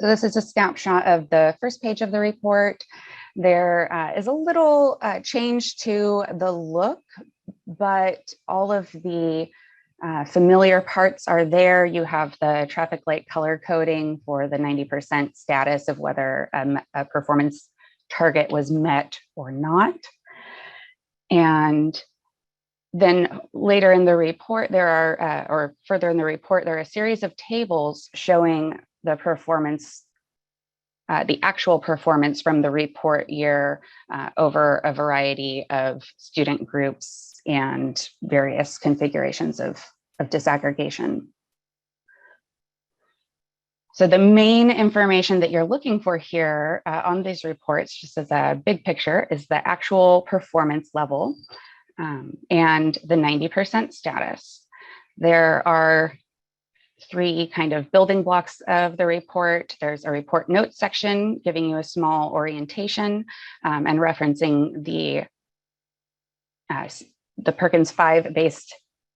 So this is a snapshot of the first page of the report. There is a little change to the look, but all of the familiar parts are there. You have the traffic light color coding for the 90% status of whether a performance target was met or not. And then later in the report, there are, or further in the report, there are a series of tables showing the performance, the actual performance from the report year over a variety of student groups and various configurations of disaggregation. So the main information that you're looking for here on these reports, just as a big picture, is the actual performance level and the 90% status. There are three kind of building blocks of the report. There's a report notes section giving you a small orientation and referencing the Perkins 5 based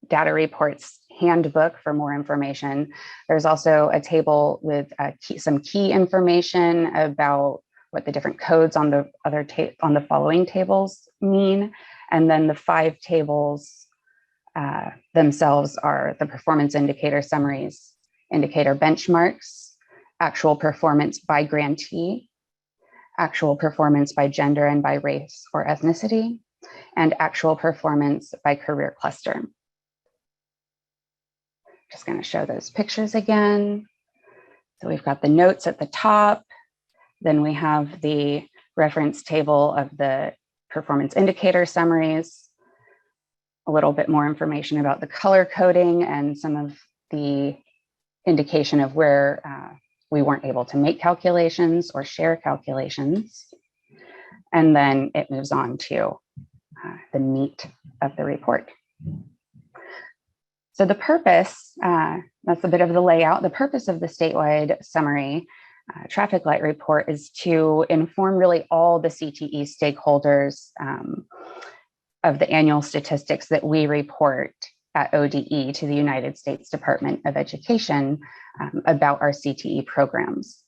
data reports handbook for more information. There's also a table with some key information about what the different codes on the following tables mean. And then the 5 tables themselves are the performance indicator summaries, indicator benchmarks, actual performance by grantee, actual performance by gender and by race or ethnicity, and actual performance by career cluster. Just going to show those pictures again. So we've got the notes at the top. Then we have the reference table of the performance indicator summaries, a little bit more information about the color coding and some of the indication of where we weren't able to make calculations or share calculations. And then it moves on to the meat of the report. So the purpose, that's a bit of the layout. The purpose of the statewide summary traffic light report is to inform really all the CTE stakeholders of the annual statistics that we report at ODE to the United States Department of Education about our CTE programs.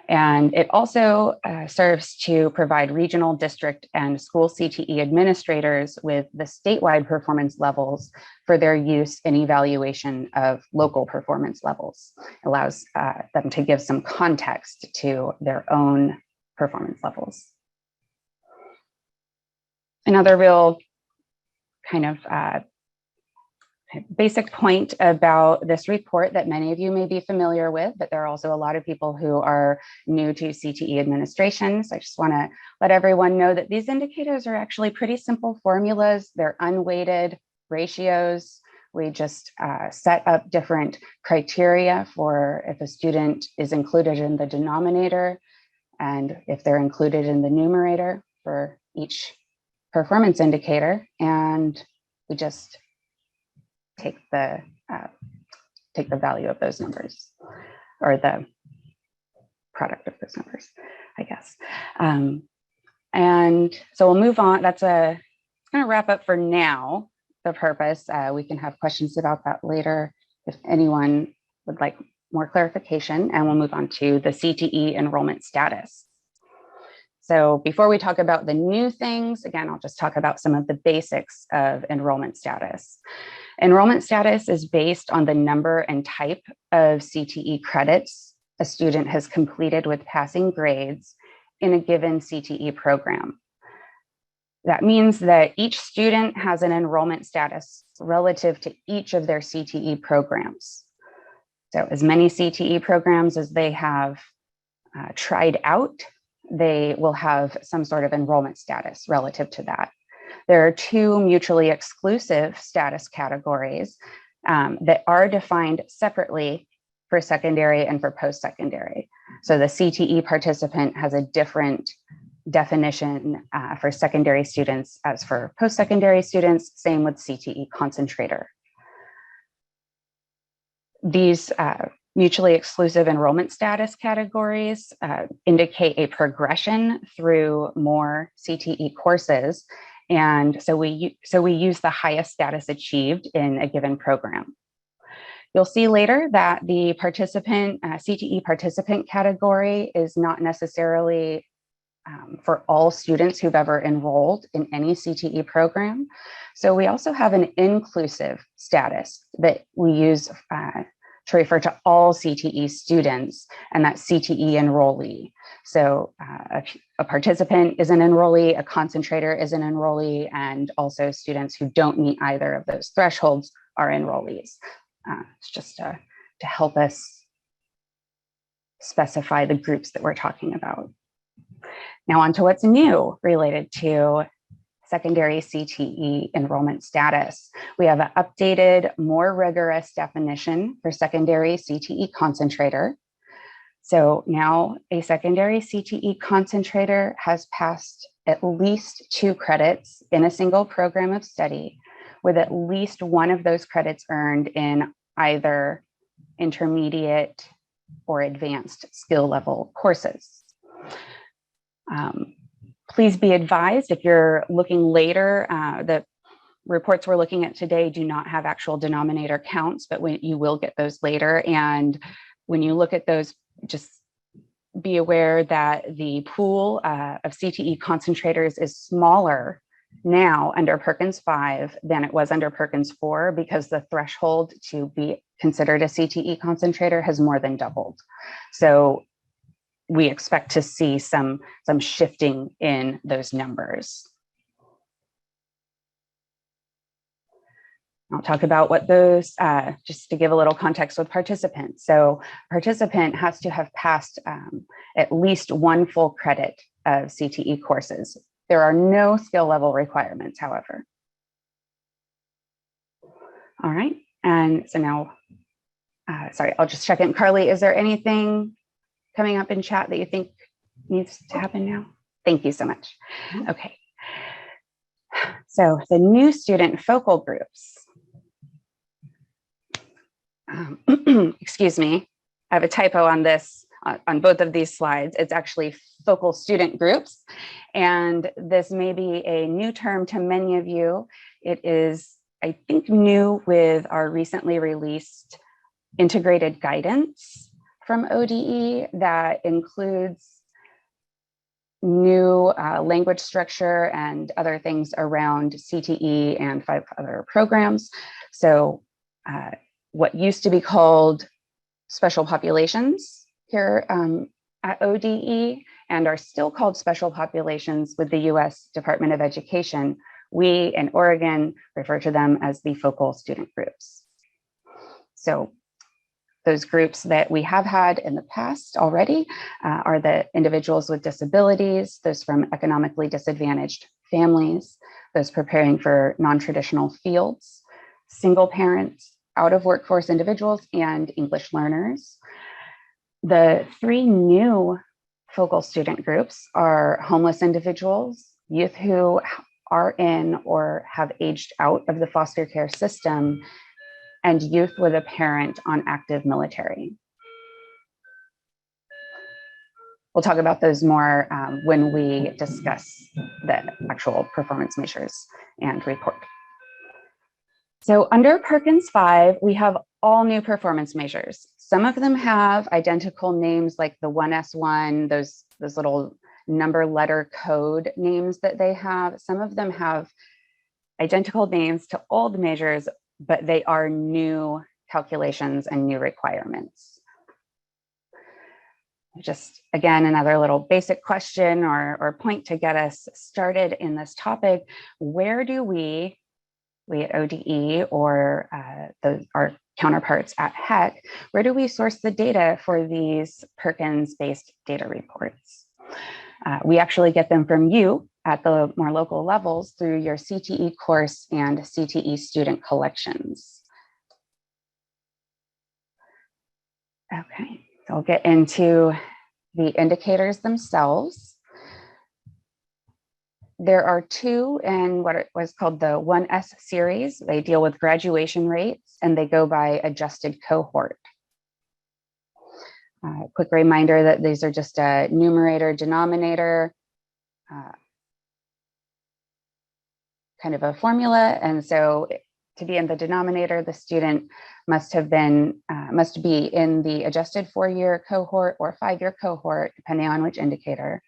And it also serves to provide regional, district, and school CTE administrators with the statewide performance levels for their use in evaluation of local performance levels. It allows them to give some context to their own performance levels. Another real kind of basic point about this report that many of you may be familiar with, but there are also a lot of people who are new to CTE administration. So I just want to let everyone know that these indicators are actually pretty simple formulas. They're unweighted ratios. We just set up different criteria for if a student is included in the denominator and if they're included in the numerator for each performance indicator. And we just take the value of those numbers, or the product of those numbers, I guess. And so we'll move on. That's going to wrap up for now, the purpose. We can have questions about that later if anyone would like more clarification, and we'll move on to the CTE enrollment status. So before we talk about the new things, again, I'll just talk about some of the basics of enrollment status. Enrollment status is based on the number and type of CTE credits a student has completed with passing grades in a given CTE program. That means that each student has an enrollment status relative to each of their CTE programs. So as many CTE programs as they have tried out, they will have some sort of enrollment status relative to that. There are 2 mutually exclusive status categories that are defined separately for secondary and for post-secondary. So the CTE participant has a different definition for secondary students as for post-secondary students, same with CTE concentrator. These mutually exclusive enrollment status categories indicate a progression through more CTE courses. And so we use the highest status achieved in a given program. You'll see later that the participant, CTE participant category is not necessarily for all students who've ever enrolled in any CTE program. So we also have an inclusive status that we use to refer to all CTE students, and that's CTE enrollee. So a participant is an enrollee, a concentrator is an enrollee, and also students who don't meet either of those thresholds are enrollees. It's just to help us specify the groups that we're talking about. Now on to what's new related to secondary CTE enrollment status. We have an updated, more rigorous definition for secondary CTE concentrator. So now a secondary CTE concentrator has passed at least 2 credits in a single program of study, with at least one of those credits earned in either intermediate or advanced skill level courses. Please be advised, if you're looking later, the reports we're looking at today do not have actual denominator counts, but you will get those later. And when you look at those, just be aware that the pool of CTE concentrators is smaller now under Perkins 5 than it was under Perkins 4, because the threshold to be considered a CTE concentrator has more than doubled. So we expect to see some shifting in those numbers. I'll talk about what those, just to give a little context with participants. So participant has to have passed at least 1 full credit of CTE courses. There are no skill level requirements, however. All right, and so now, sorry, I'll just check in. Carly, is there anything coming up in chat that you think needs to happen now? Thank you so much. Okay. So the new student focal groups. Excuse me, I have a typo on this, on both of these slides. It's actually focal student groups. And this may be a new term to many of you. It is, I think, new with our recently released integrated guidance from ODE that includes new language structure and other things around CTE and 5 other programs. So what used to be called special populations here at ODE and are still called special populations with the US Department of Education, we in Oregon refer to them as the focal student groups. So those groups that we have had in the past already are the individuals with disabilities, those from economically disadvantaged families, those preparing for non-traditional fields, single parents, out of workforce individuals, and English learners. The 3 new focal student groups are homeless individuals, youth who are in or have aged out of the foster care system, and youth with a parent on active military. We'll talk about those more when we discuss the actual performance measures and report. So under Perkins 5, we have all new performance measures. Some of them have identical names like the 1S1, those little number letter code names that they have. Some of them have identical names to old measures, but they are new calculations and new requirements. Just again, another little basic question or point to get us started in this topic. Where do we at ODE or our counterparts at HEC, where do we source the data for these Perkins-based data reports? We actually get them from you at the more local levels through your CTE course and CTE student collections. Okay, so I'll get into the indicators themselves. There are 2 in what was called the 1S series. They deal with graduation rates and they go by adjusted cohort. Quick reminder that these are just a numerator, denominator, kind of a formula. And so to be in the denominator, the student must be in the adjusted 4-year cohort or 5-year cohort, depending on which indicator,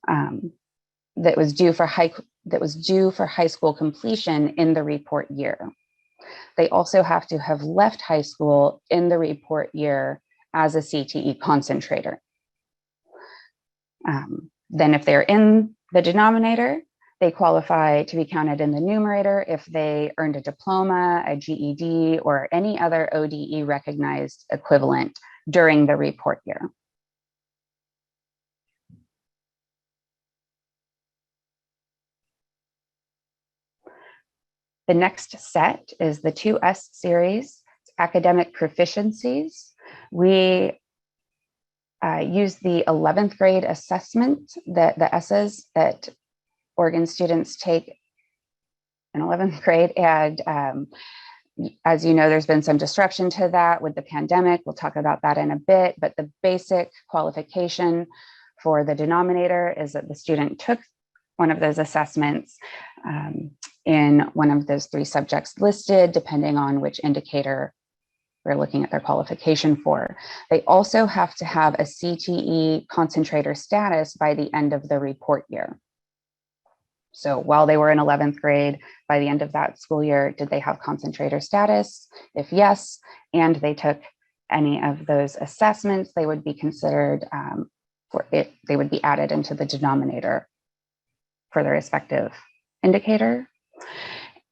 that was due for high school completion in the report year. They also have to have left high school in the report year as a CTE concentrator. Then if they're in the denominator, they qualify to be counted in the numerator if they earned a diploma, a GED, or any other ODE recognized equivalent during the report year. The next set is the 2S series, academic proficiencies. We use the 11th grade assessment, the S's that Oregon students take in 11th grade. And as you know, there's been some disruption to that with the pandemic. We'll talk about that in a bit, but the basic qualification for the denominator is that the student took one of those assessments in one of those 3 subjects listed, depending on which indicator we're looking at their qualification for. They also have to have a CTE concentrator status by the end of the report year. So while they were in 11th grade, by the end of that school year, did they have concentrator status? If yes, and they took any of those assessments, they would be considered they would be added into the denominator for their respective indicator.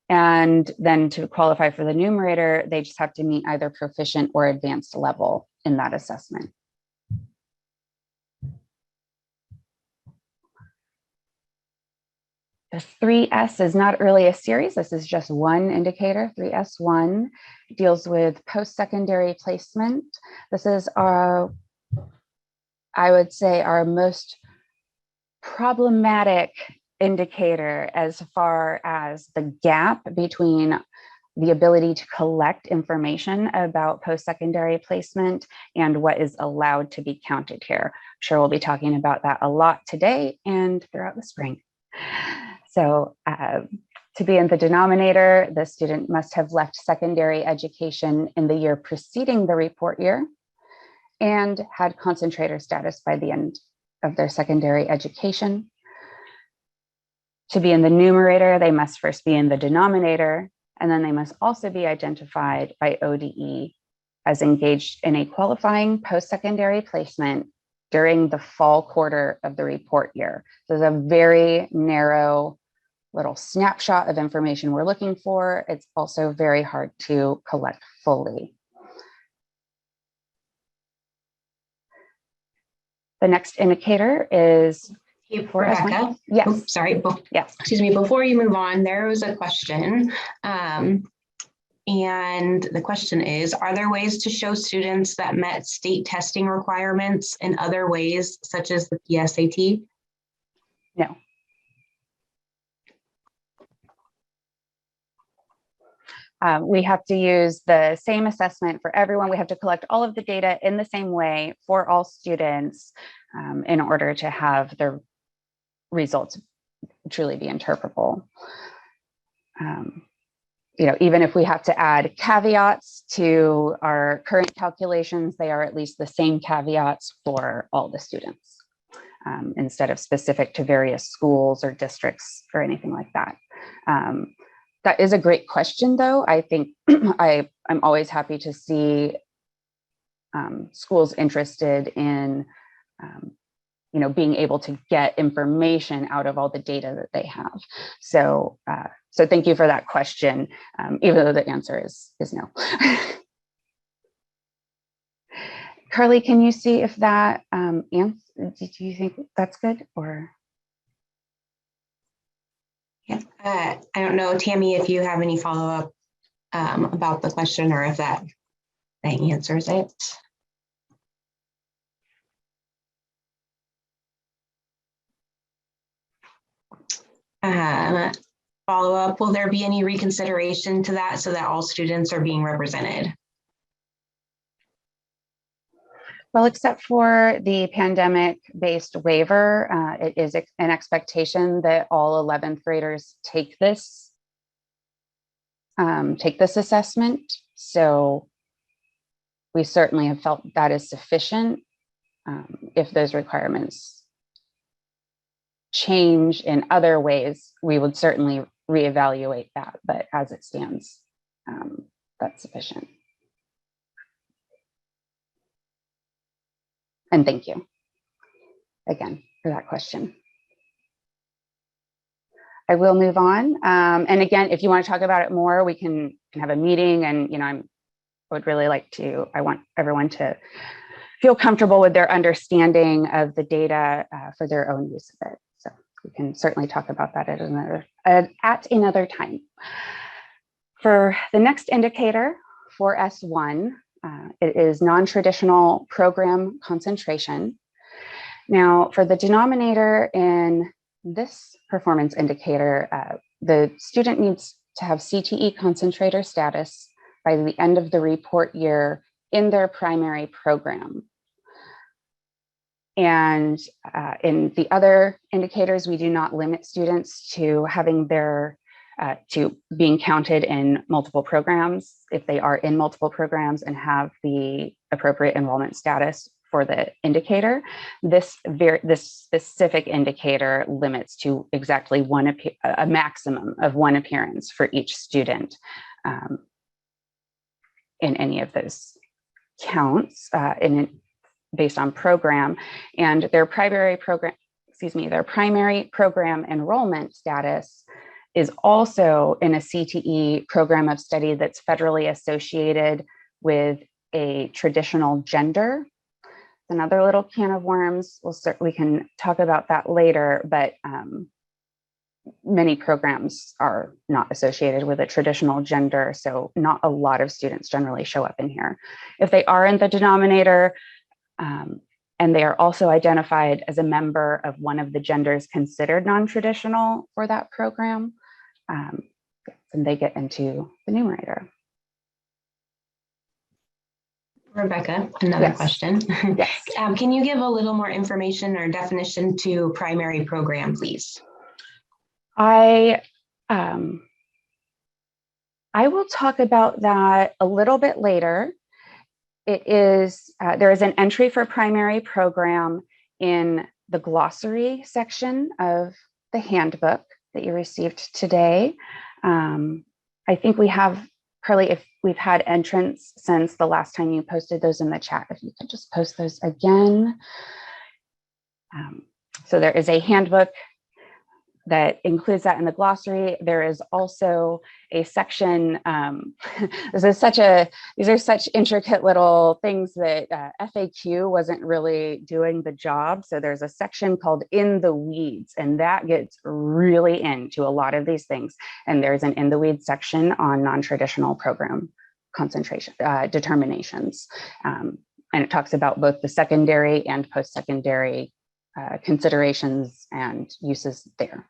And then to qualify for the numerator, they just have to meet either proficient or advanced level in that assessment. The 3S is not really a series. This is just one indicator. 3S1 deals with post-secondary placement. This is I would say, our most problematic indicator as far as the gap between the ability to collect information about post-secondary placement and what is allowed to be counted here. I'm sure we'll be talking about that a lot today and throughout the spring. So to be in the denominator, the student must have left secondary education in the year preceding the report year and had concentrator status by the end of their secondary education. To be in the numerator, they must first be in the denominator, and then they must also be identified by ODE as engaged in a qualifying post-secondary placement during the fall quarter of the report year. So it's a very narrow little snapshot of information we're looking for. It's also very hard to collect fully. The next indicator is Rebecca. Yes. Oh, sorry. Yes. Excuse me. Before you move on, there was a question. And the question is, are there ways to show students that met state testing requirements in other ways, such as the PSAT? No. We have to use the same assessment for everyone. We have to collect all of the data in the same way for all students in order to have their results truly be interpretable. Even if we have to add caveats to our current calculations, they are at least the same caveats for all the students instead of specific to various schools or districts or anything like that. That is a great question, though. I think I'm always happy to see schools interested in being able to get information out of all the data that they have. So thank you for that question, even though the answer is no. Carly, can you see if that answer, do you think that's good or? Yeah, I don't know, Tammy, if you have any follow-up about the question or if that answers it. Follow-up, will there be any reconsideration to that so that all students are being represented? Well, except for the pandemic-based waiver, it is an expectation that all 11th graders take this take this assessment. So we certainly have felt that is sufficient. If those requirements change in other ways, we would certainly reevaluate that, but as it stands, that's sufficient. And thank you again for that question. I will move on. And again, if you want to talk about it more, we can have a meeting, and I would really like to, I want everyone to feel comfortable with their understanding of the data for their own use of it. So we can certainly talk about that at another time. For the next indicator for S1, it is non-traditional program concentration. Now, for the denominator in this performance indicator, the student needs to have CTE concentrator status by the end of the report year in their primary program. And in the other indicators, we do not limit students to having to being counted in multiple programs if they are in multiple programs and have the appropriate enrollment status for the indicator. This specific indicator limits to exactly a maximum of one appearance for each student in any of those counts based on program, and their primary program enrollment status is also in a CTE program of study that's federally associated with a traditional gender. Another little can of worms. We can talk about that later, but many programs are not associated with a traditional gender, so not a lot of students generally show up in here. If they are in the denominator, and they are also identified as a member of one of the genders considered non-traditional for that program, and they get into the numerator. Rebecca, another Yes. question. Yes. Can you give a little more information or definition to primary program, please? I will talk about that a little bit later. It is, there is an entry for primary program in the glossary section of the handbook that you received today. I think we have, Carly, if we've had entrants since the last time you posted those in the chat, if you could just post those again. So there is a handbook that includes that in the glossary. There is also a section, these are such intricate little things that FAQ wasn't really doing the job. So there's a section called In the Weeds, and that gets really into a lot of these things. And there's an In the Weeds section on non-traditional program concentration determinations. And it talks about both the secondary and post-secondary considerations and uses there.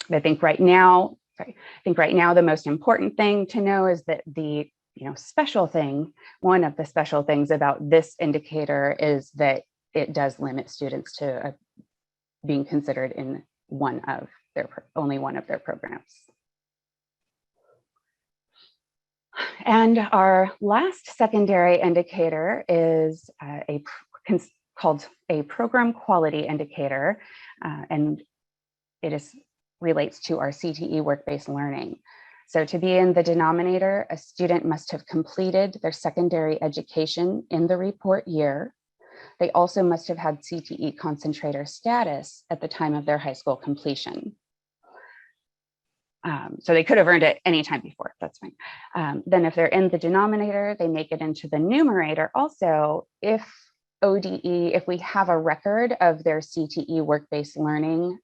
I think right now the most important thing to know is that the special thing, one of the special things about this indicator is that it does limit students to being considered in only one of their programs. And our last secondary indicator is called a program quality indicator, and it relates to our CTE work-based learning. So to be in the denominator, a student must have completed their secondary education in the report year. They also must have had CTE concentrator status at the time of their high school completion. So they could have earned it any time before, that's fine. Then if they're in the denominator, they make it into the numerator. Also, if we have a record of their CTE work-based learning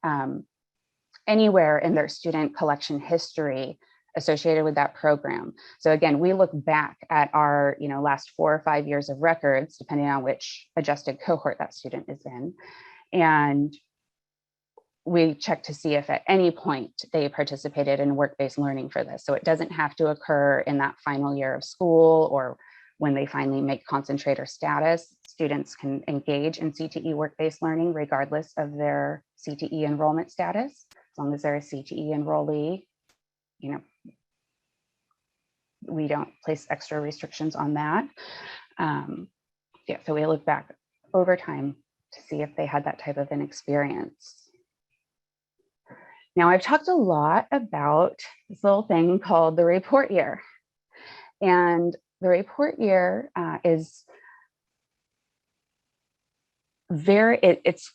anywhere in their student collection history associated with that program. So again, we look back at our last 4 or 5 years of records, depending on which adjusted cohort that student is in. And we check to see if at any point they participated in work-based learning for this. So it doesn't have to occur in that final year of school or when they finally make concentrator status. Students can engage in CTE work-based learning regardless of their CTE enrollment status. as long as they're a CTE enrollee, you know, we don't place extra restrictions on that. Yeah, so we look back over time to see if they had that type of an experience. Now, I've talked a lot about this little thing called the report year. And the report year is it's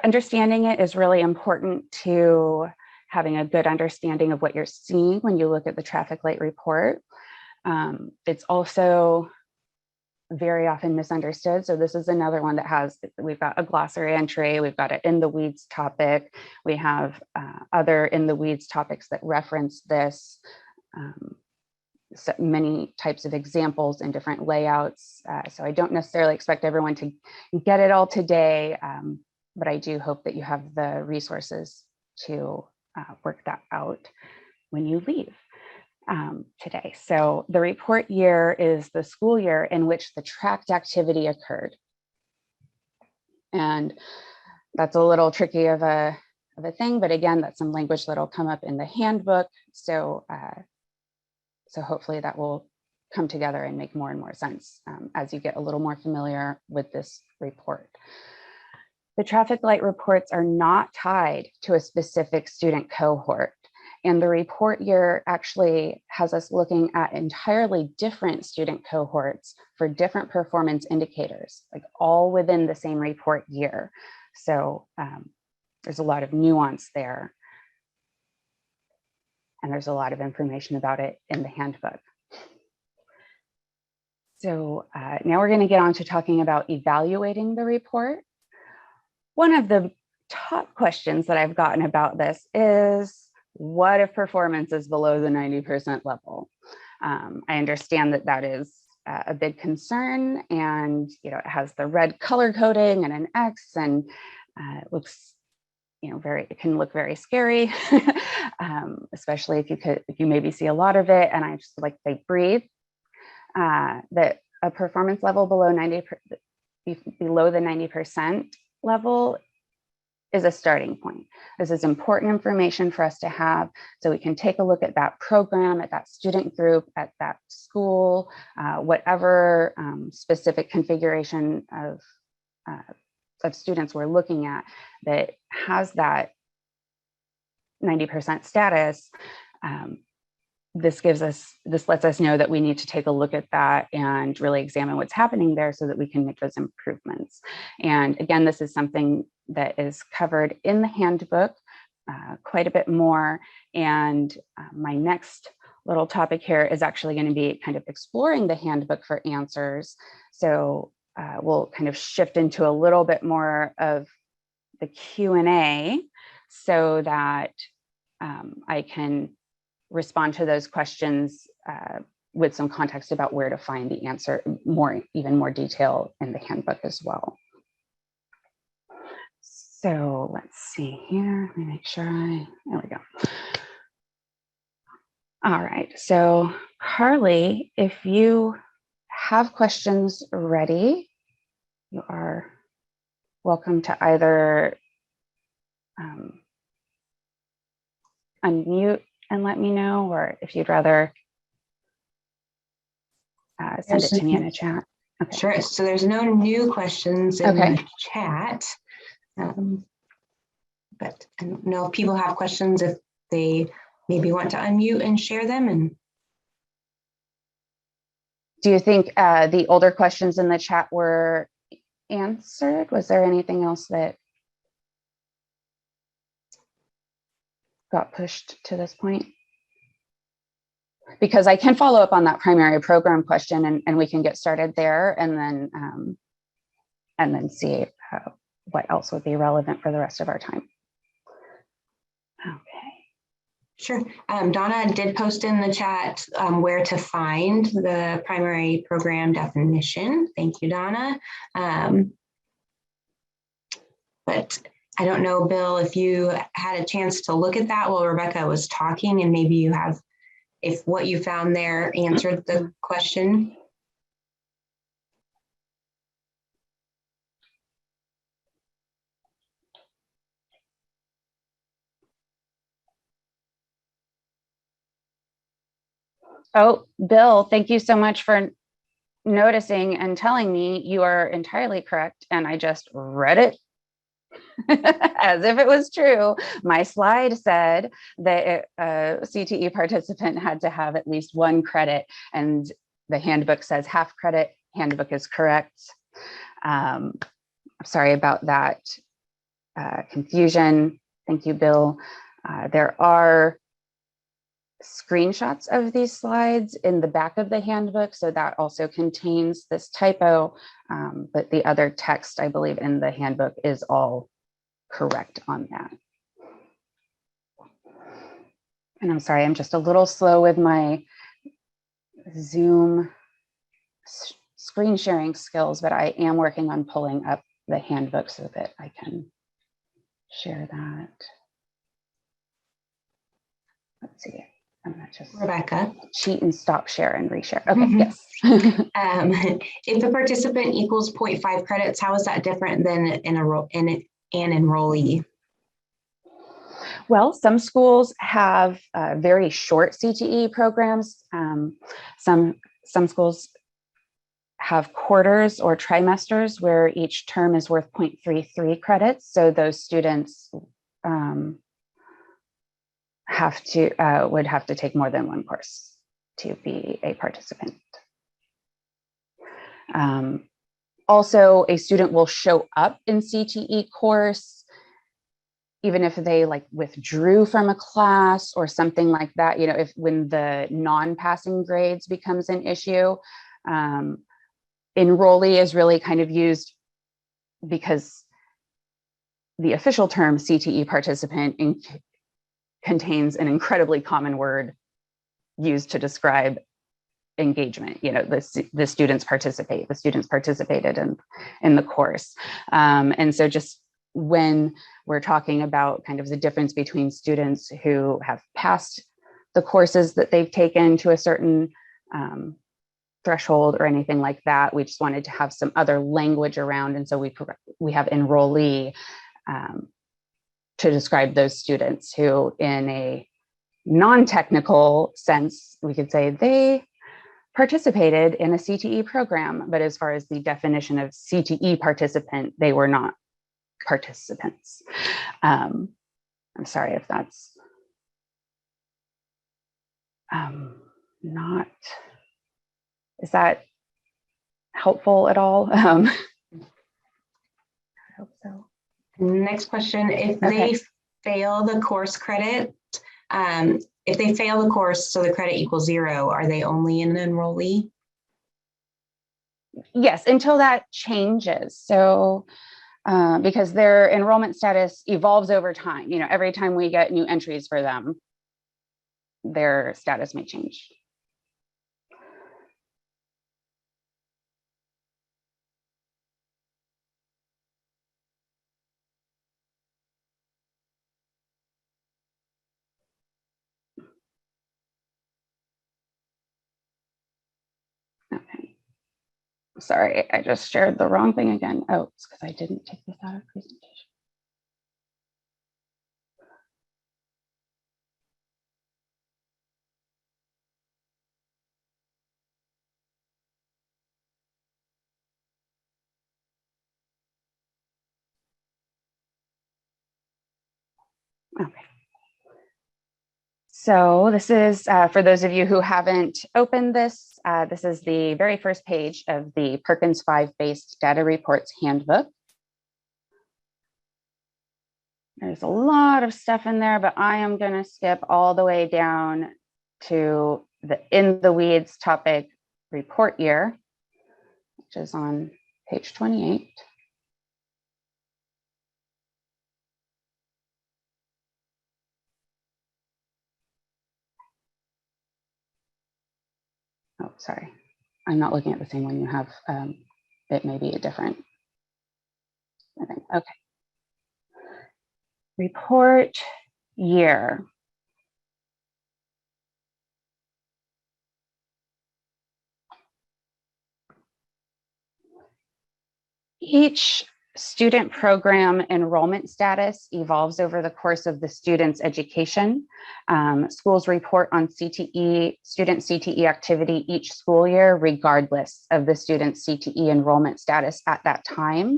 understanding it is really important to having a good understanding of what you're seeing when you look at the traffic light report. It's also very often misunderstood. So this is another one that we've got a glossary entry, we've got an in the weeds topic, we have other in the weeds topics that reference this, so many types of examples and different layouts. So I don't necessarily expect everyone to get it all today, but I do hope that you have the resources to work that out when you leave today. So the report year is the school year in which the tracked activity occurred. And that's a little tricky of a thing, but again, that's some language that'll come up in the handbook. So, so hopefully that will come together and make more and more sense as you get a little more familiar with this report. The traffic light reports are not tied to a specific student cohort. And the report year actually has us looking at entirely different student cohorts for different performance indicators, like all within the same report year. So there's a lot of nuance there. And there's a lot of information about it in the handbook. So now we're going to get on to talking about evaluating the report. One of the top questions that I've gotten about this is, what if performance is below the 90% level? I understand that that is a big concern, and you know, it has the red color coding and an X, and it looks, you know, it can look very scary, especially if you maybe see a lot of it. And I just like to breathe. That a performance level below the 90% level is a starting point. This is important information for us to have so we can take a look at that program, at that student group, at that school, whatever specific configuration of students we're looking at that has that 90% status. This lets us know that we need to take a look at that and really examine what's happening there so that we can make those improvements. And again, this is something that is covered in the handbook quite a bit more. And my next little topic here is actually going to be kind of exploring the handbook for answers. So we'll kind of shift into a little bit more of the Q&A so that I can respond to those questions with some context about where to find the answer, even more detail in the handbook as well. So let's see here. Let me make sure there we go. All right. So Carly, if you have questions ready, you are welcome to either unmute and let me know, or if you'd rather send it to me in a chat. Okay. Sure. So there's no new questions in the chat. But I don't know if people have questions, if they maybe want to unmute and share them. And do you think the older questions in the chat were answered? Was there anything else that got pushed to this point? Because I can follow up on that primary program question and we can get started there and then see what else would be relevant for the rest of our time. Okay. Sure. Donna did post in the chat where to find the primary program definition. Thank you, Donna. But I don't know, Bill, if you had a chance to look at that while Rebecca was talking, and maybe you have, if what you found there answered the question. Oh, Bill, thank you so much for noticing and telling me you are entirely correct. And I just read it as if it was true. My slide said that a CTE participant had to have at least 1 credit, and the handbook says half credit. Handbook is correct. I'm sorry about that confusion. Thank you, Bill. There are screenshots of these slides in the back of the handbook, so that also contains this typo, but the other text, I believe, in the handbook is all correct on that. And I'm sorry, I'm just a little slow with my Zoom screen sharing skills, but I am working on pulling up the handbook so that I can share that. Let's see. I'm gonna just Rebecca. cheat and stop share and reshare. Okay, yes. If the participant equals 0.5 credits, how is that different than an enrollee? Well, some schools have very short CTE programs. Some schools have quarters or trimesters where each term is worth 0.33 credits. So those students would have to take more than 1 course to be a participant. Also, a student will show up in CTE course even if they withdrew from a class or something like that. You know, when the non-passing grades becomes an issue, enrollee is really kind of used because the official term CTE participant contains an incredibly common word used to describe engagement. You know, the students participated in the course. And so just when we're talking about kind of the difference between students who have passed the courses that they've taken to a certain threshold or anything like that, we just wanted to have some other language around. And so we have enrollee to describe those students who, in a non-technical sense, we could say they participated in a CTE program, but as far as the definition of CTE participant, they were not participants. I'm sorry if that's not, is that helpful at all? I hope so. Next question, if they fail the course credit, if they fail the course, so the credit equals 0, are they only an enrollee? Yes, until that changes. So because their enrollment status evolves over time. You know, every time we get new entries for them, their status may change. Okay. Sorry, I just shared the wrong thing again. Oh, it's because I didn't take this out of presentation. Okay. So this is, for those of you who haven't opened this, this is the very first page of the Perkins 5-based data reports handbook. There's a lot of stuff in there, but I am going to skip all the way down to the in the weeds topic report year, which is on page 28. Oh, sorry. I'm not looking at the same one you have. It may be a different, I think. Okay. Report year. Each student program enrollment status evolves over the course of the student's education. Schools report on student CTE activity each school year, regardless of the student's CTE enrollment status at that time.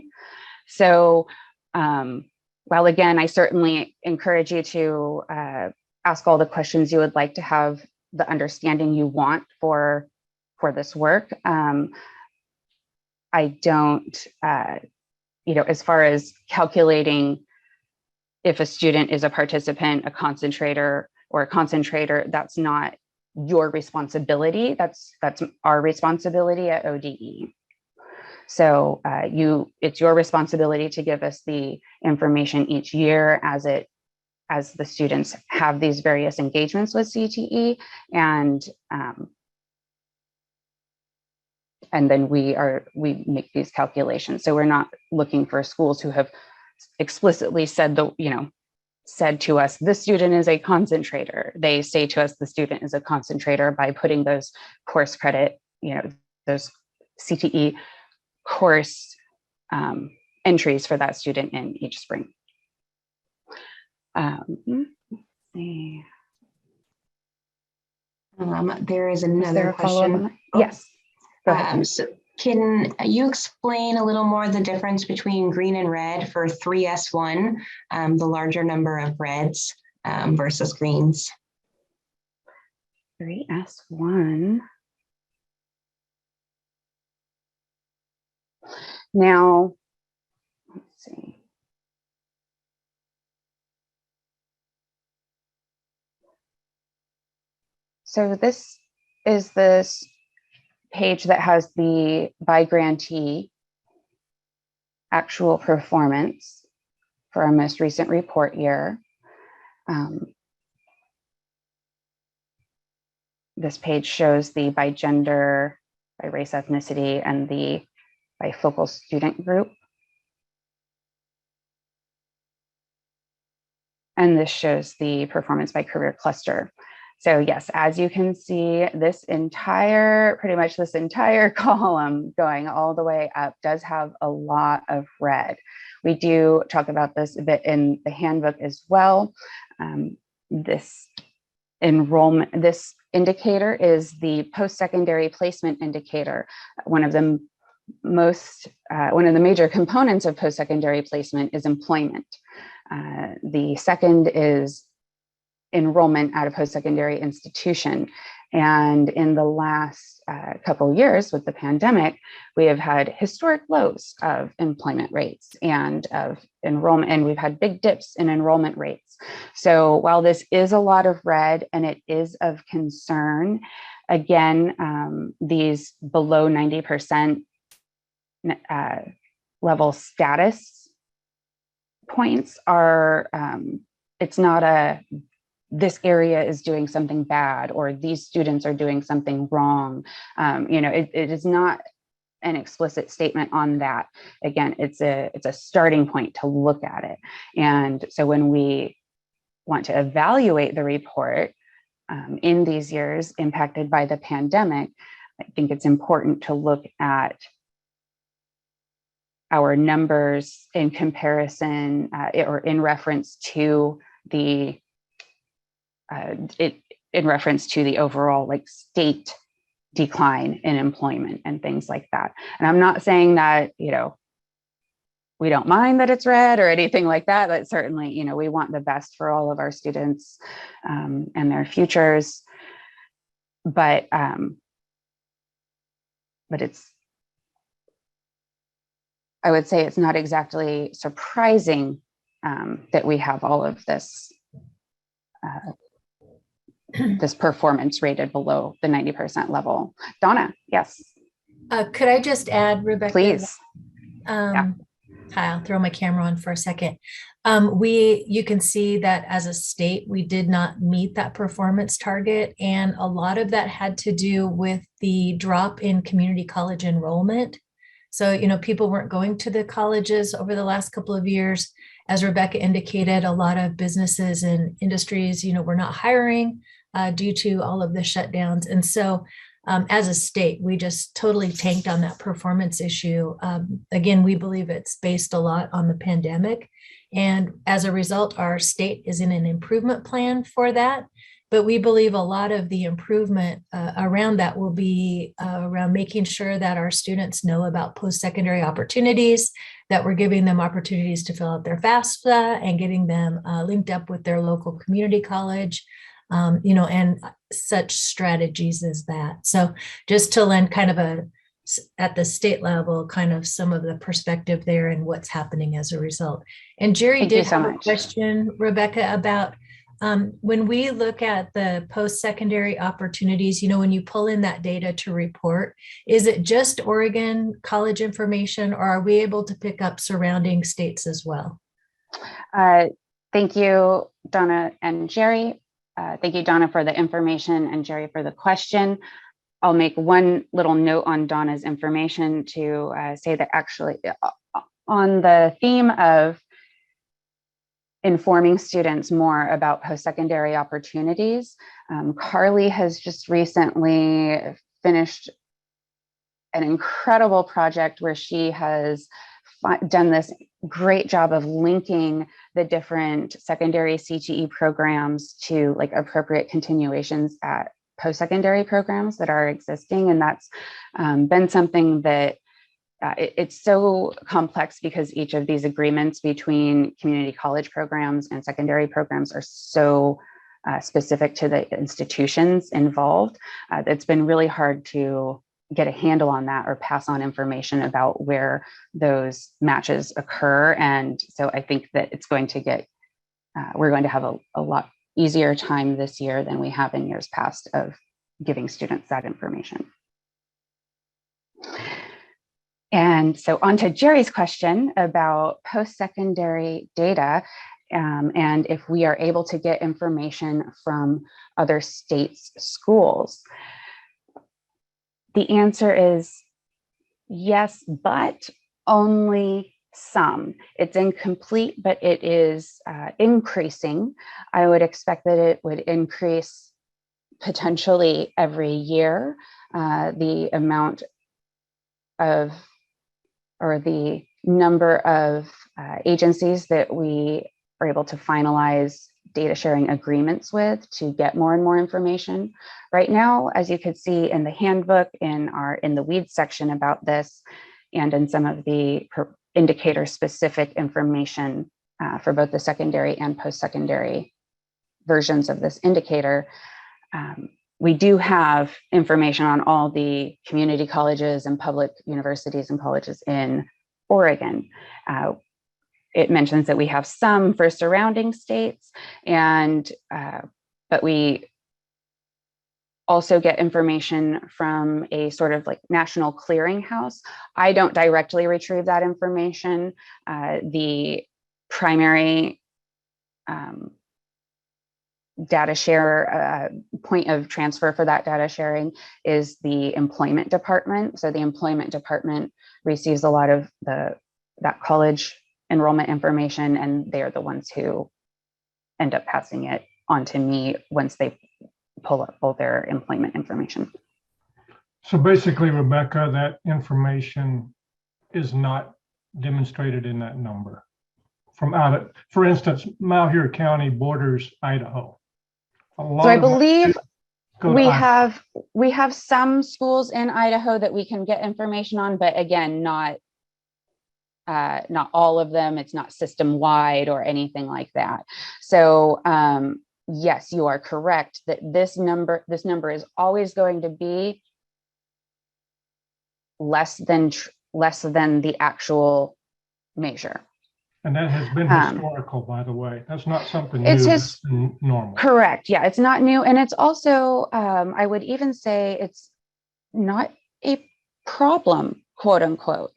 So while again, I certainly encourage you to ask all the questions you would like to have the understanding you want for this work, I don't, as far as calculating if a student is a participant, a concentrator, or a concentrator, that's not your responsibility. That's our responsibility at ODE. So it's your responsibility to give us the information each year as the students have these various engagements with CTE, and then we make these calculations. So we're not looking for schools who have explicitly said to us, this student is a concentrator. They say to us, the student is a concentrator by putting those course credit, those CTE course entries for that student in each spring. Let's see. There is another question. Yes. So can you explain a little more the difference between green and red for 3S1, the larger number of reds versus greens? 3S1. Now, let's see. So this is this page that has the by grantee actual performance for our most recent report year. This page shows the by gender, by race, ethnicity, and the by focal student group. And this shows the performance by career cluster. So yes, as you can see, pretty much this entire column going all the way up does have a lot of red. We do talk about this a bit in the handbook as well. This indicator is the post-secondary placement indicator. One of the major components of post-secondary placement is employment. The second is enrollment at a post-secondary institution. And in the last couple of years with the pandemic, we have had historic lows of employment rates and of enrollment, and we've had big dips in enrollment rates. So while this is a lot of red and it is of concern, again, these below 90% level status points are, it's not this area is doing something bad or these students are doing something wrong. It is not an explicit statement on that. Again, it's a starting point to look at it. And so when we want to evaluate the report in these years impacted by the pandemic, I think it's important to look at our numbers in comparison or in reference to the overall state decline in employment and things like that. And I'm not saying that, we don't mind that it's red or anything like that, but certainly, we want the best for all of our students and their futures. But I would say it's not exactly surprising that we have all of this this performance rated below the 90% level. Donna, yes. Could I just add, Rebecca? Please. Yeah. Hi, I'll throw my camera on for a second. You can see that as a state, we did not meet that performance target. And a lot of that had to do with the drop in community college enrollment. So, people weren't going to the colleges over the last couple of years. As Rebecca indicated, a lot of businesses and industries, were not hiring due to all of the shutdowns. And so as a state, we just totally tanked on that performance issue. Again, we believe it's based a lot on the pandemic. And as a result, our state is in an improvement plan for that. But we believe a lot of the improvement around that will be around making sure that our students know about post-secondary opportunities, that we're giving them opportunities to fill out their FAFSA and getting them linked up with their local community college, and such strategies as that. So just to lend kind of at the state level, kind of some of the perspective there and what's happening as a result. And Jerry Thank you did so have a much. question, Rebecca, about when we look at the post-secondary opportunities, when you pull in that data to report, is it just Oregon college information, or are we able to pick up surrounding states as well? Thank you, Donna and Jerry. Thank you, Donna, for the information and Jerry for the question. I'll make one little note on Donna's information to say that actually on the theme of informing students more about post-secondary opportunities, Carly has just recently finished an incredible project where she has done this great job of linking the different secondary CTE programs to like appropriate continuations at post-secondary programs that are existing. And that's been something that it's so complex because each of these agreements between community college programs and secondary programs are so specific to the institutions involved. It's been really hard to get a handle on that or pass on information about where those matches occur. And so I think that it's going to get, we're going to have a lot easier time this year than we have in years past of giving students that information. And so on to Jerry's question about post-secondary data and if we are able to get information from other states' schools. The answer is yes, but only some. It's incomplete, but it is increasing. I would expect that it would increase potentially every year. The amount of, or the number of agencies that we are able to finalize data sharing agreements with to get more and more information. Right now, as you could see in the handbook, in the weeds section about this, and in some of the indicator specific information for both the secondary and post-secondary versions of this indicator, we do have information on all the community colleges and public universities and colleges in Oregon. It mentions that we have some for surrounding states, and but we also get information from a sort of like national clearinghouse. I don't directly retrieve that information. The primary data share point of transfer for that data sharing is the employment department. So the employment department receives a lot of that college enrollment information, and they're the ones who end up passing it on to me once they pull up all their employment information. So basically, Rebecca, that information is not demonstrated in that number. From out of, for instance, Malheur County borders Idaho. So I believe we have some schools in Idaho that we can get information on, but again, not all of them. It's not system wide or anything like that. So yes, you are correct that this number is always going to be less than the actual measure. And that has been historical, by the way. That's not something new. It's normal. Correct. Yeah, it's not new. And it's also, I would even say it's not a problem, quote unquote.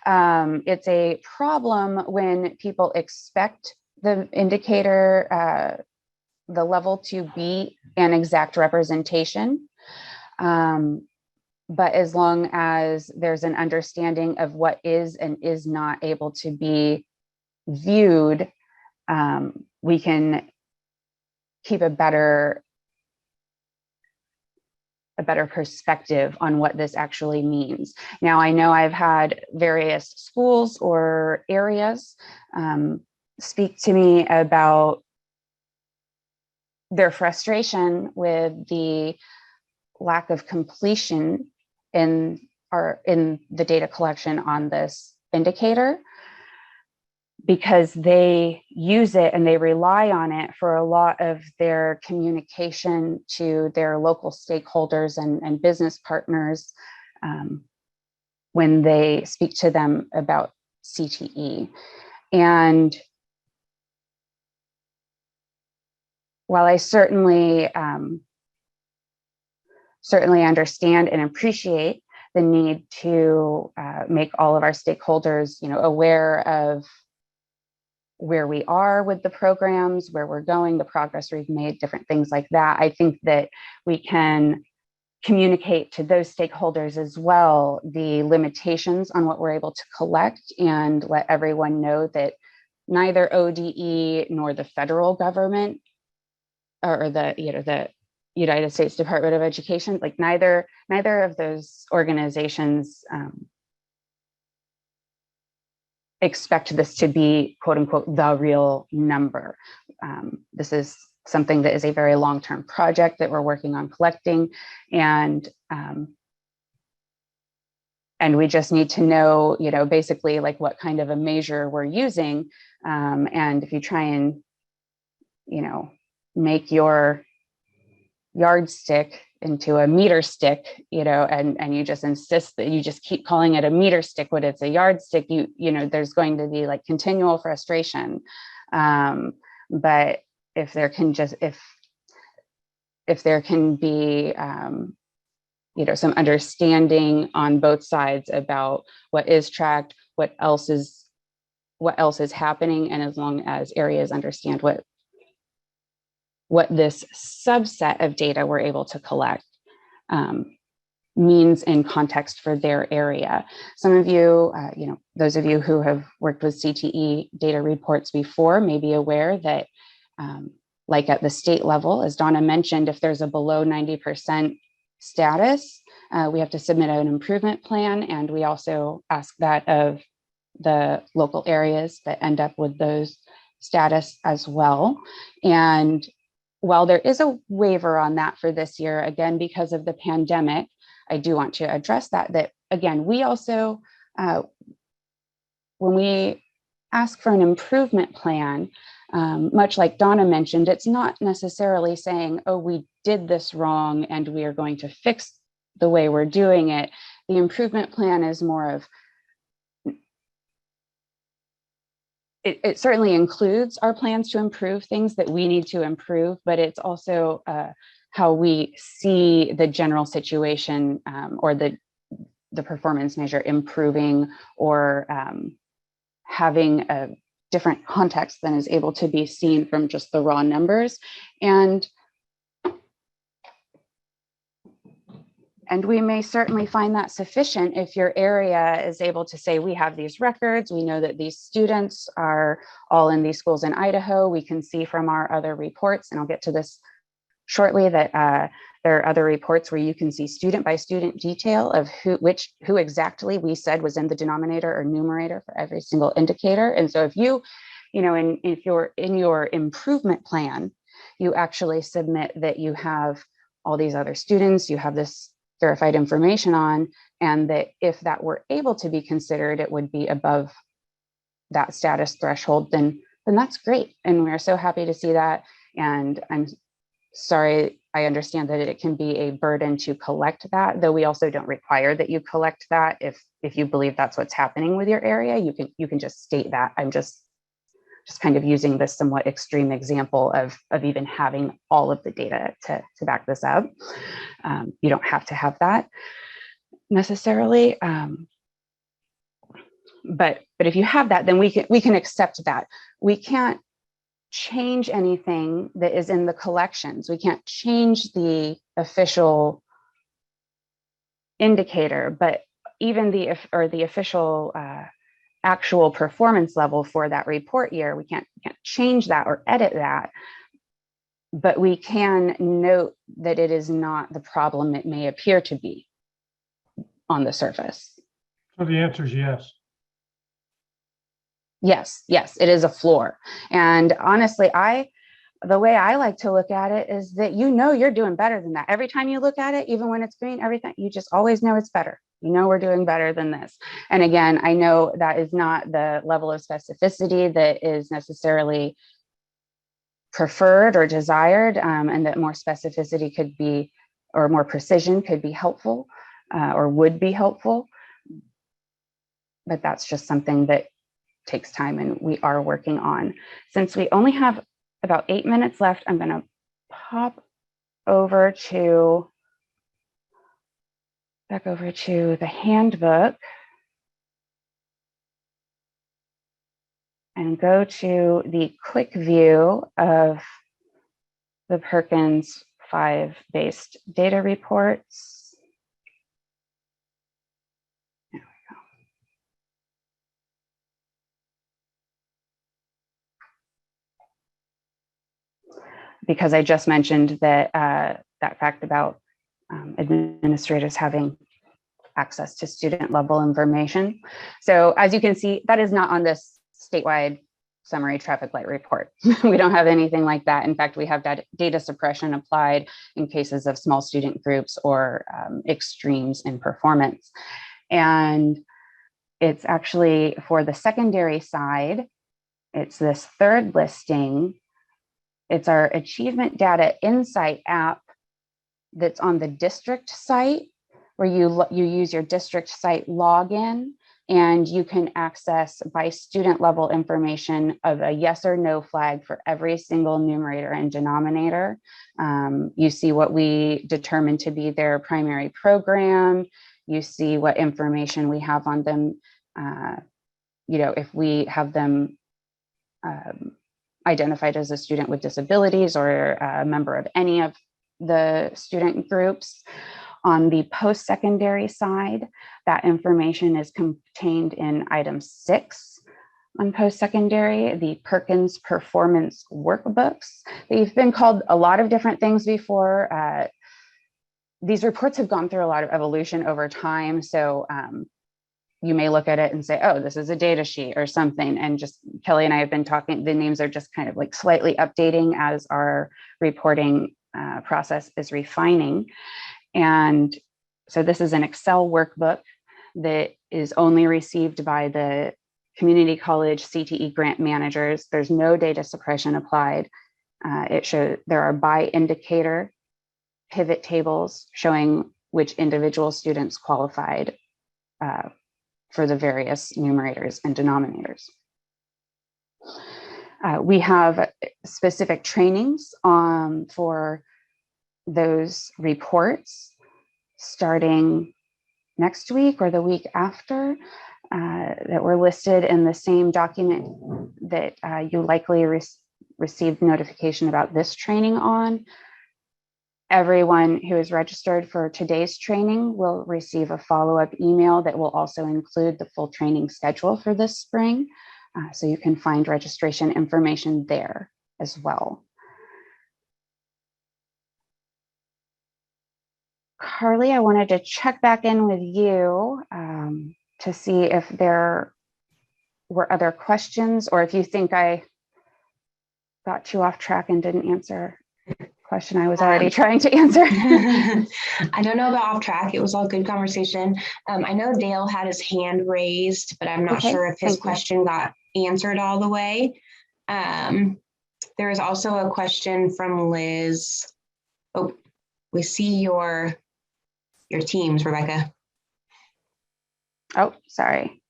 It's a problem when people expect the indicator, the level to be an exact representation. But as long as there's an understanding of what is and is not able to be viewed, we can keep a better a better perspective on what this actually means. Now, I know I've had various schools or areas speak to me about their frustration with the lack of completion in the data collection on this indicator, because they use it and they rely on it for a lot of their communication to their local stakeholders and business partners when they speak to them about CTE. And while I certainly understand and appreciate the need to make all of our stakeholders, aware of where we are with the programs, where we're going, the progress we've made, different things like that, I think that we can communicate to those stakeholders as well the limitations on what we're able to collect, and let everyone know that neither ODE nor the federal government or the United States Department of Education, like neither of those organizations expect this to be, quote unquote, the real number. This is something that is a very long-term project that we're working on collecting, and we just need to know, basically like what kind of a measure we're using. And if you try and, make your yardstick into a meter stick, and you just insist that you just keep calling it a meter stick when it's a yardstick, there's going to be like continual frustration. But if there can be, some understanding on both sides about what is tracked, what else is happening, and as long as areas understand what this subset of data we're able to collect means in context for their area. Some of you, those of you who have worked with CTE data reports before may be aware that, like at the state level, as Donna mentioned, if there's a below 90% status, we have to submit an improvement plan, and we also ask that of the local areas that end up with those status as well. And while there is a waiver on that for this year, again, because of the pandemic, I do want to address that again, we also, when we ask for an improvement plan, much like Donna mentioned, it's not necessarily saying, oh, we did this wrong and we are going to fix the way we're doing it. The improvement plan is more of, it certainly includes our plans to improve things that we need to improve, but it's also how we see the general situation or the performance measure improving, or having a different context than is able to be seen from just the raw numbers. And we may certainly find that sufficient if your area is able to say, we have these records, we know that these students are all in these schools in Idaho. We can see from our other reports, and I'll get to this shortly, that there are other reports where you can see student by student detail of who exactly we said was in the denominator or numerator for every single indicator. And so if if you're in your improvement plan, you actually submit that you have all these other students, you have this verified information on, and that if that were able to be considered, it would be above that status threshold, then that's great. And we're so happy to see that. And I'm sorry, I understand that it can be a burden to collect that, though we also don't require that you collect that. If you believe that's what's happening with your area, you can just state that. I'm just kind of using this somewhat extreme example of even having all of the data to back this up. You don't have to have that necessarily. But if you have that, then we can accept that. We can't change anything that is in the collections. We can't change the official indicator, but even the official actual performance level for that report year, we can't change that or edit that. but we can note that it is not the problem it may appear to be on the surface. So the answer is yes. Yes, it is a floor. And honestly, the way I like to look at it is that you're doing better than that. Every time you look at it, even when it's green, everything, you just always know it's better. We're doing better than this. And again, I know that is not the level of specificity that is necessarily preferred or desired, and that more specificity could be, or more precision could be helpful, or would be helpful. But that's just something that takes time and we are working on. Since we only have about 8 minutes left, I'm going to pop over back over to the handbook and go to the quick view of the Perkins 5 based data reports. There we go. Because I just mentioned that that fact about administrators having access to student level information. So as you can see, that is not on this statewide summary traffic light report. We don't have anything like that. In fact, we have data suppression applied in cases of small student groups or extremes in performance. And it's actually for the secondary side, it's this third listing. It's our Achievement Data Insight app that's on the district site, where you use your district site login, and you can access by student level information of a yes or no flag for every single numerator and denominator. You see what we determine to be their primary program. You see what information we have on them. If we have them identified as a student with disabilities or a member of any of the student groups. On the post-secondary side, that information is contained in item 6 on post-secondary, the Perkins performance workbooks. They've been called a lot of different things before. These reports have gone through a lot of evolution over time. So you may look at it and say, oh, this is a data sheet or something. And just Kelly and I have been talking, the names are just kind of like slightly updating as our reporting process is refining. And so this is an Excel workbook that is only received by the community college CTE grant managers. There's no data suppression applied. It shows there are by indicator pivot tables showing which individual students qualified for the various numerators and denominators. We have specific trainings for those reports starting next week or the week after that were listed in the same document that you likely received notification about this training on. Everyone who is registered for today's training will receive a follow-up email that will also include the full training schedule for this spring. So you can find registration information there as well. Carly, I wanted to check back in with you to see if there were other questions, or if you think I got you off track and didn't answer a question I was already trying to answer. I don't know about off track. It was all good conversation. I know Dale had his hand raised, but I'm not sure if his question got answered all the way. There is also a question from Liz. Oh, we see your teams, Rebecca. Oh, sorry.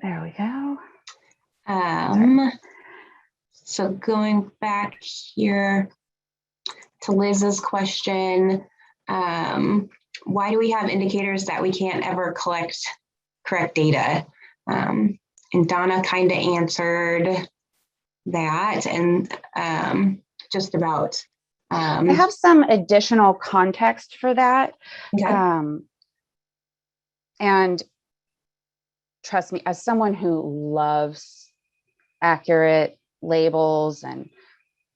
There we go. So going back here to Liz's question, why do we have indicators that we can't ever collect correct data? And Donna kind of answered that, and just about. I have some additional context for that. Okay. And trust me, as someone who loves accurate labels and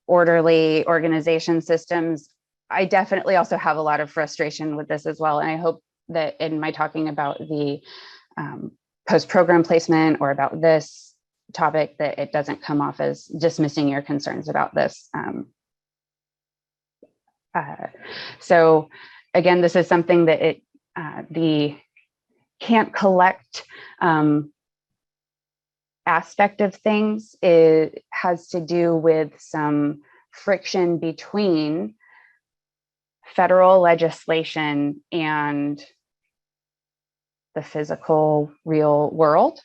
orderly organization systems. I definitely also have a lot of frustration with this as well. And I hope that in my talking about the post-program placement or about this topic, that it doesn't come off as dismissing your concerns about this. So again, this is something that the can't collect aspect of things. It has to do with some friction between federal legislation and the physical real world.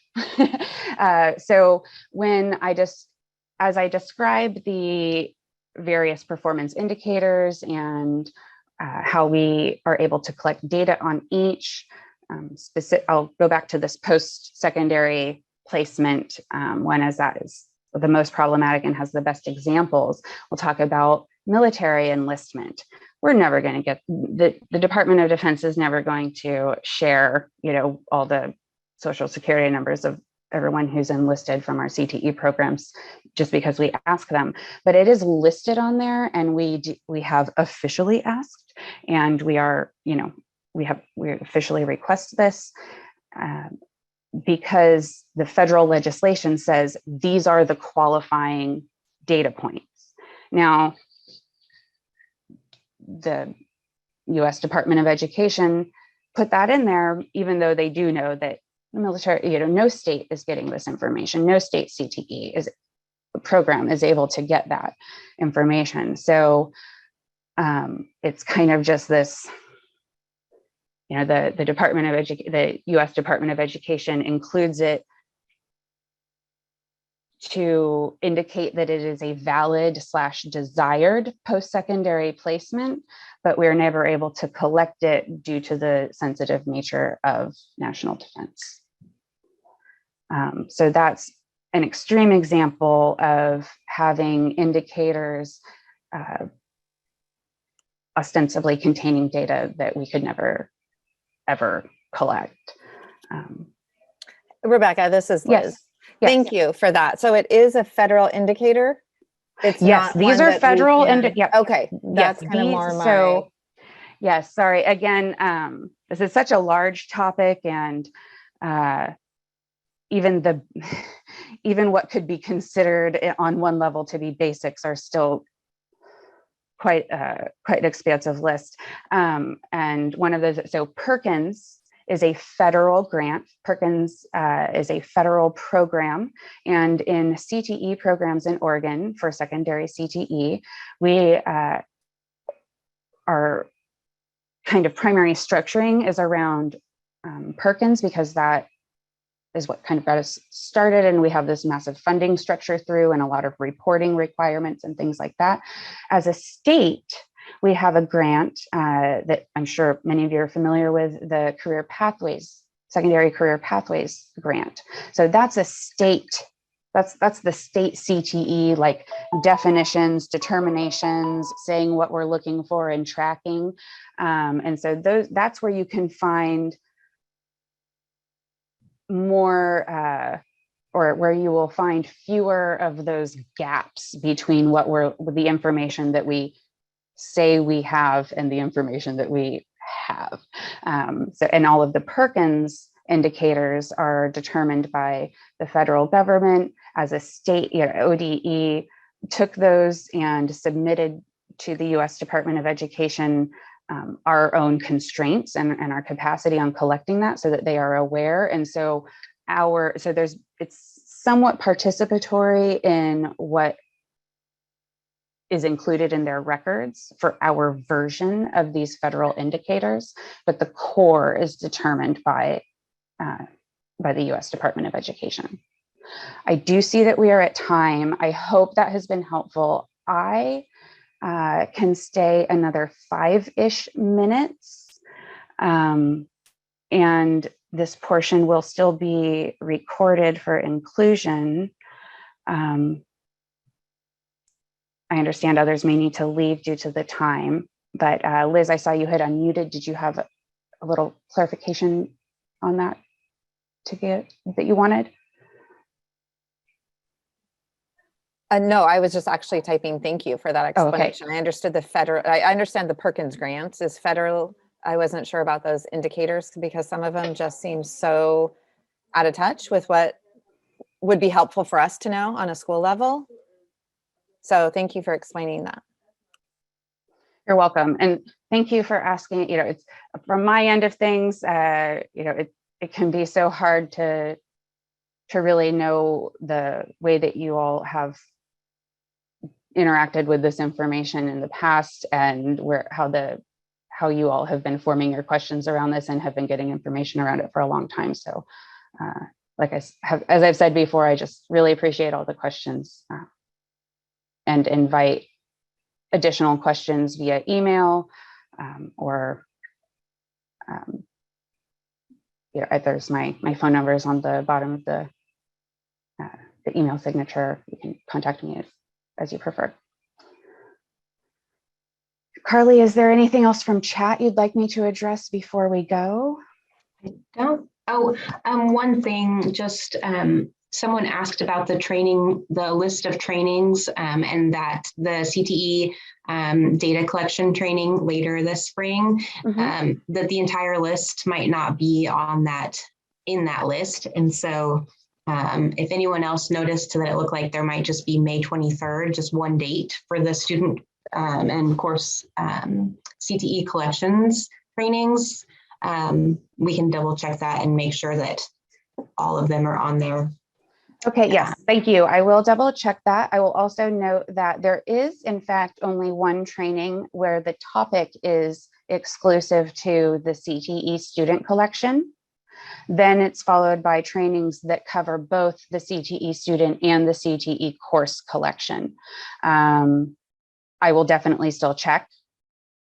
So when as I describe the various performance indicators and how we are able to collect data on each I'll go back to this post-secondary placement one, as that is the most problematic and has the best examples. We'll talk about military enlistment. We're never going to get, the Department of Defense is never going to share, all the social security numbers of everyone who's enlisted from our CTE programs just because we ask them, but it is listed on there, and we have officially asked, and we officially request this because the federal legislation says these are the qualifying data points. Now, the U.S. Department of Education put that in there, even though they do know that the military, no state is getting this information. No state CTE program is able to get that information. So it's kind of just this, the Department of the U.S. Department of Education includes it to indicate that it is a valid / desired post-secondary placement, but we're never able to collect it due to the sensitive nature of national defense. So that's an extreme example of having indicators ostensibly containing data that we could never, ever collect. Rebecca, this is Liz. Yes. Thank you for that. So it is a federal indicator? It's yes, not these are federal. Okay, that's kind of more my... So, yes, sorry. Again, this is such a large topic, and even what could be considered on one level to be basics are still quite an expansive list. And one of those, so Perkins is a federal grant. Perkins is a federal program. And in CTE programs in Oregon for secondary CTE, we our kind of primary structuring is around Perkins, because that is what kind of got us started. And we have this massive funding structure through and a lot of reporting requirements and things like that. As a state, we have a grant that I'm sure many of you are familiar with, the Career Pathways, Secondary Career Pathways grant. So that's a state, that's the state CTE, like definitions, determinations, saying what we're looking for and tracking. And so that's where you can find more or where you will find fewer of those gaps between the information that we say we have and the information that we have. And all of the Perkins indicators are determined by the federal government. As a state, ODE took those and submitted to the U.S. Department of Education our own constraints and our capacity on collecting that, so that they are aware. And so it's somewhat participatory in what is included in their records for our version of these federal indicators, but the core is determined by the U.S. Department of Education. I do see that we are at time. I hope that has been helpful. I can stay another 5-ish minutes, and this portion will still be recorded for inclusion. I understand others may need to leave due to the time, but Liz, I saw you had unmuted. Did you have a little clarification on that that you wanted? No, I was just actually typing thank you for that Oh, okay. explanation. I understood the federal, I understand the Perkins grants is federal. I wasn't sure about those indicators because some of them just seem so out of touch with what would be helpful for us to know on a school level. So thank you for explaining that. You're welcome. And thank you for asking. It's from my end of things, it can be so hard to really know the way that you all have interacted with this information in the past and how you all have been forming your questions around this and have been getting information around it for a long time. So as I've said before, I just really appreciate all the questions and invite additional questions via email or there's my phone number is on the bottom of the email signature. You can contact me as you prefer. Carly, is there anything else from chat you'd like me to address before we go? One thing, just someone asked about the list of trainings and that the CTE data collection training later this spring, that the entire list might not be in that list. And so if anyone else noticed that it looked like there might just be May 23rd, just one date for the student and course CTE collections trainings, we can double check that and make sure that all of them are on there. Okay, yes, thank you. I will double check that. I will also note that there is, in fact, only one training where the topic is exclusive to the CTE student collection. Then it's followed by trainings that cover both the CTE student and the CTE course collection. I will definitely still check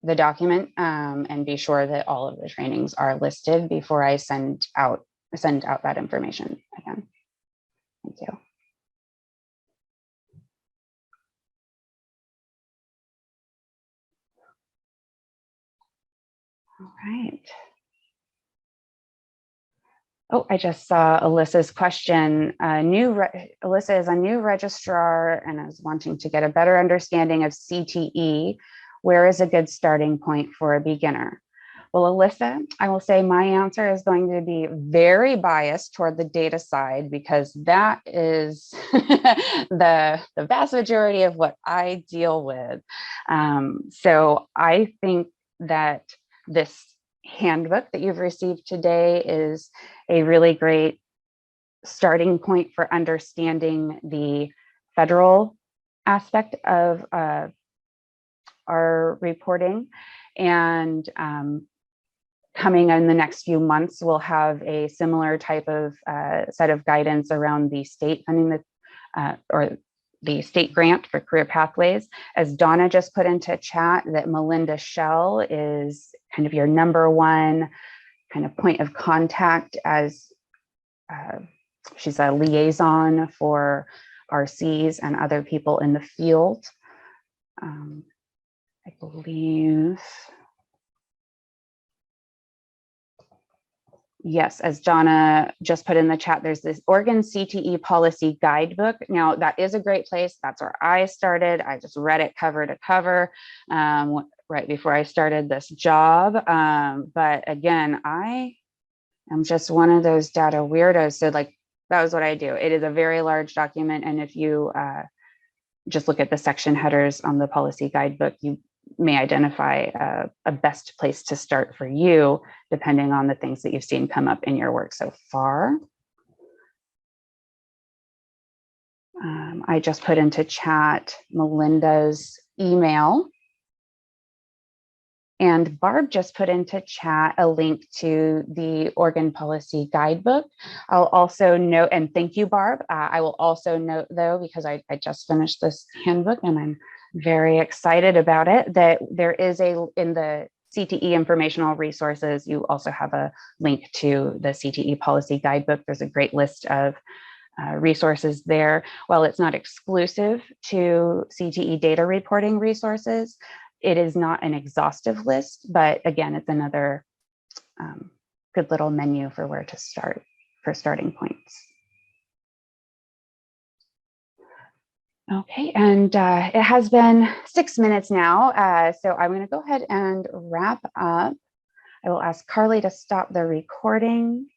the document and be sure that all of the trainings are listed before I send out that information again. Thank you. All right. Oh, I just saw Alyssa's question. Alyssa is a new registrar and is wanting to get a better understanding of CTE. Where is a good starting point for a beginner? Well, Alyssa, I will say my answer is going to be very biased toward the data side because that is the vast majority of what I deal with. So I think that this handbook that you've received today is a really great starting point for understanding the federal aspect of our reporting. And coming in the next few months, we'll have a similar type of set of guidance around the state funding or the state grant for career pathways. As Donna just put into chat, that Melinda Shell is kind of your number one kind of point of contact as she's a liaison for RCs and other people in the field. I believe, yes, as Donna just put in the chat, there's this Oregon CTE policy guidebook. Now that is a great place. That's where I started. I just read it cover to cover right before I started this job. But again, I am just one of those data weirdos. So that was what I do. It is a very large document. And if you just look at the section headers on the policy guidebook, you may identify a best place to start for you, depending on the things that you've seen come up in your work so far. I just put into chat Melinda's email. And Barb just put into chat a link to the Oregon Policy Guidebook. I'll also note, and thank you, Barb. I will also note, though, because I just finished this handbook and I'm very excited about it, that there is in the CTE informational resources, you also have a link to the CTE Policy Guidebook. There's a great list of resources there. While it's not exclusive to CTE data reporting resources, it is not an exhaustive list, but again, it's another good little menu for where to start for starting points. Okay, and it has been 6 minutes now, so I'm going to go ahead and wrap up. I will ask Carly to stop the recording.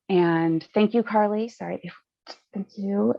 And thank you, Carly. Sorry. Thank you.